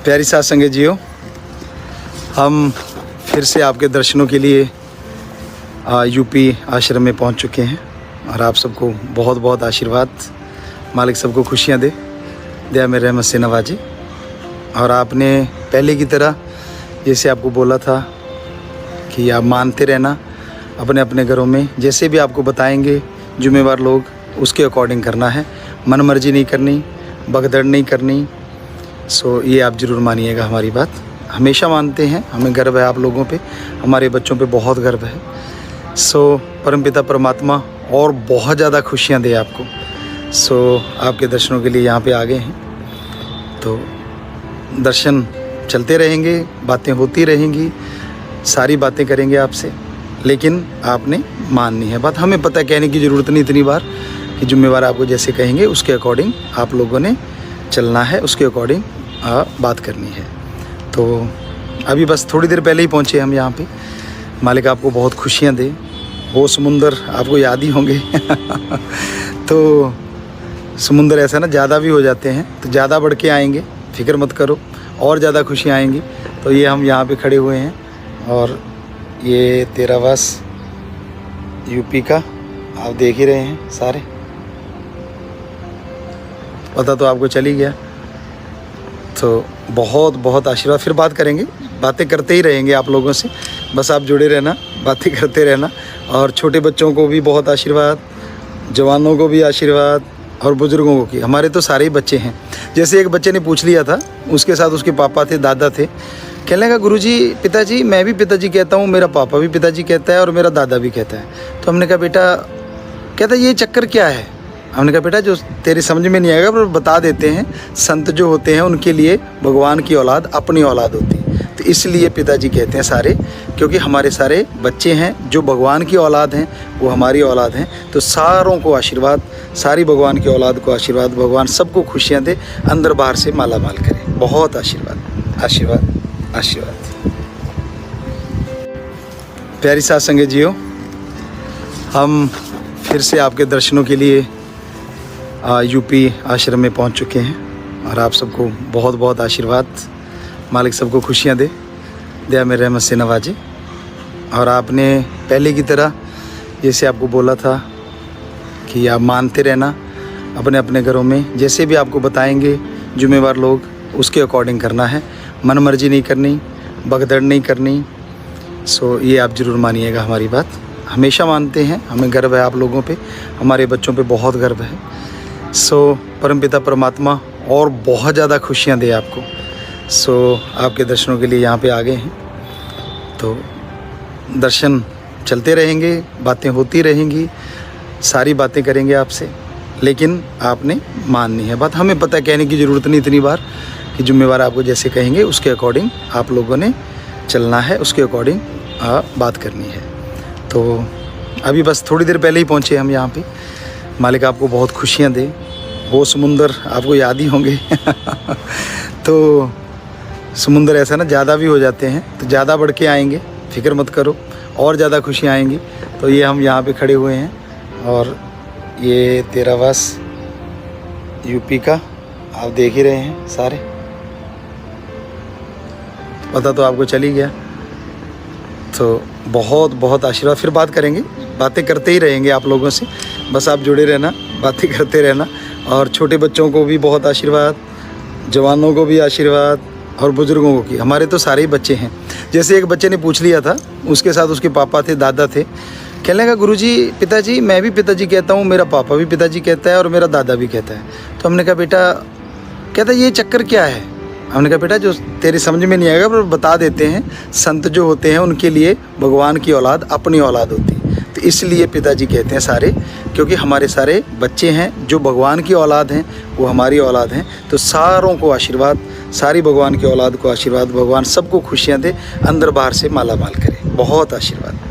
प्यारी साथ संगत जियो, हम फिर से आपके दर्शनों के लिए यूपी आश्रम में पहुंच चुके हैं और आप सबको बहुत बहुत आशीर्वाद। मालिक सबको खुशियां दे, दया में रहमत से नवाजे। और आपने पहले की तरह जैसे आपको बोला था कि आप मानते रहना अपने अपने घरों में, जैसे भी आपको बताएंगे जिम्मेवार लोग उसके अकॉर्डिंग करना है, मन मर्जी नहीं करनी, भगदड़ नहीं करनी। सो ये आप ज़रूर मानिएगा हमारी बात। हमेशा मानते हैं, हमें गर्व है आप लोगों पे, हमारे बच्चों पे बहुत गर्व है। सो परमपिता परमात्मा और बहुत ज़्यादा खुशियाँ दे आपको। सो आपके दर्शनों के लिए यहाँ पे आ गए हैं, तो दर्शन चलते रहेंगे, बातें होती रहेंगी, सारी बातें करेंगे आपसे, लेकिन आपने माननी है बात। हमें पता कहने की ज़रूरत नहीं इतनी बार कि जिम्मेवार आपको जैसे कहेंगे उसके अकॉर्डिंग आप लोगों ने चलना है, उसके अकॉर्डिंग बात करनी है। तो अभी बस थोड़ी देर पहले ही पहुँचे हम यहाँ पे। मालिक आपको बहुत खुशियाँ दे। वो समुंदर आपको याद ही होंगे तो समुंदर ऐसा ना ज़्यादा भी हो जाते हैं तो ज़्यादा बढ़ के आएंगे, फिक्र मत करो, और ज़्यादा खुशियाँ आएंगी। तो ये हम यहाँ पे खड़े हुए हैं और ये तेरावास यूपी का आप देख ही रहे हैं सारे, पता तो आपको चल ही गया। तो बहुत बहुत आशीर्वाद। फिर बात करेंगे, बातें करते ही रहेंगे आप लोगों से, बस आप जुड़े रहना, बातें करते रहना। और छोटे बच्चों को भी बहुत आशीर्वाद, जवानों को भी आशीर्वाद और बुज़ुर्गों को की। हमारे तो सारे ही बच्चे हैं। जैसे एक बच्चे ने पूछ लिया था, उसके साथ उसके पापा थे, दादा थे। कहने लगा गुरुजी, पिताजी, मैं भी पिताजी कहता हूँ, मेरा पापा भी पिताजी कहता है और मेरा दादा भी कहता है। तो हमने कहा बेटा, कहता ये चक्कर क्या है? हमने कहा बेटा जो तेरी समझ में नहीं आएगा पर बता देते हैं, संत जो होते हैं उनके लिए भगवान की औलाद अपनी औलाद होती है। तो इसलिए पिताजी कहते हैं सारे, क्योंकि हमारे सारे बच्चे हैं जो भगवान की औलाद हैं, वो हमारी औलाद हैं। तो सारों को आशीर्वाद, सारी भगवान की औलाद को आशीर्वाद। भगवान सबको खुशियाँ दे, अंदर बाहर से माला माल करे। बहुत आशीर्वाद, आशीर्वाद, आशीर्वाद। प्यारी साथ संगत जियो, हम फिर से आपके दर्शनों के लिए यूपी आश्रम में पहुंच चुके हैं और आप सबको बहुत बहुत आशीर्वाद। मालिक सबको खुशियां दे, दया में रहमत से नवाजे। और आपने पहले की तरह जैसे आपको बोला था कि आप मानते रहना अपने अपने घरों में, जैसे भी आपको बताएंगे जिम्मेवार लोग उसके अकॉर्डिंग करना है, मन मर्जी नहीं करनी, भगदड़ नहीं करनी। सो ये आप ज़रूर मानिएगा हमारी बात। हमेशा मानते हैं, हमें गर्व है आप लोगों पे, हमारे बच्चों पे बहुत गर्व है। सो परमपिता परमात्मा और बहुत ज़्यादा खुशियाँ दे आपको। सो आपके दर्शनों के लिए यहाँ पे आ गए हैं, तो दर्शन चलते रहेंगे, बातें होती रहेंगी, सारी बातें करेंगे आपसे, लेकिन आपने माननी है बात। हमें पता कहने की ज़रूरत नहीं इतनी बार कि जिम्मेवार आपको जैसे कहेंगे उसके अकॉर्डिंग आप लोगों ने चलना है, उसके अकॉर्डिंग बात करनी है। तो अभी बस थोड़ी देर पहले ही पहुँचे हम यहाँ पे। मालिक आपको बहुत खुशियाँ दे। वो समुंदर आपको याद ही होंगे तो समुंदर ऐसा ना ज़्यादा भी हो जाते हैं तो ज़्यादा बढ़ के आएंगे, फिक्र मत करो, और ज़्यादा खुशियाँ आएंगी। तो ये हम यहाँ पे खड़े हुए हैं और ये तेरावास यूपी का आप देख ही रहे हैं सारे, पता तो आपको चल ही गया। तो बहुत बहुत आशीर्वाद। फिर बात करेंगे, बातें करते ही रहेंगे आप लोगों से, बस आप जुड़े रहना, बातें करते रहना। और छोटे बच्चों को भी बहुत आशीर्वाद, जवानों को भी आशीर्वाद और बुज़ुर्गों को की। हमारे तो सारे ही बच्चे हैं। जैसे एक बच्चे ने पूछ लिया था, उसके साथ उसके पापा थे, दादा थे। कहने लगा गुरुजी, पिताजी, मैं भी पिताजी कहता हूँ, मेरा पापा भी पिताजी कहता है और मेरा दादा भी कहता है। तो हमने कहा बेटा, कहता ये चक्कर क्या है? हमने कहा बेटा जो तेरी समझ में नहीं आएगा पर बता देते हैं, संत जो होते हैं उनके लिए भगवान की औलाद अपनी औलाद होती है। तो इसलिए पिताजी कहते हैं सारे, क्योंकि हमारे सारे बच्चे हैं जो भगवान की औलाद हैं, वो हमारी औलाद हैं। तो सारों को आशीर्वाद, सारी भगवान की औलाद को आशीर्वाद। भगवान सबको खुशियाँ दे, अंदर बाहर से माला माल करे। बहुत आशीर्वाद।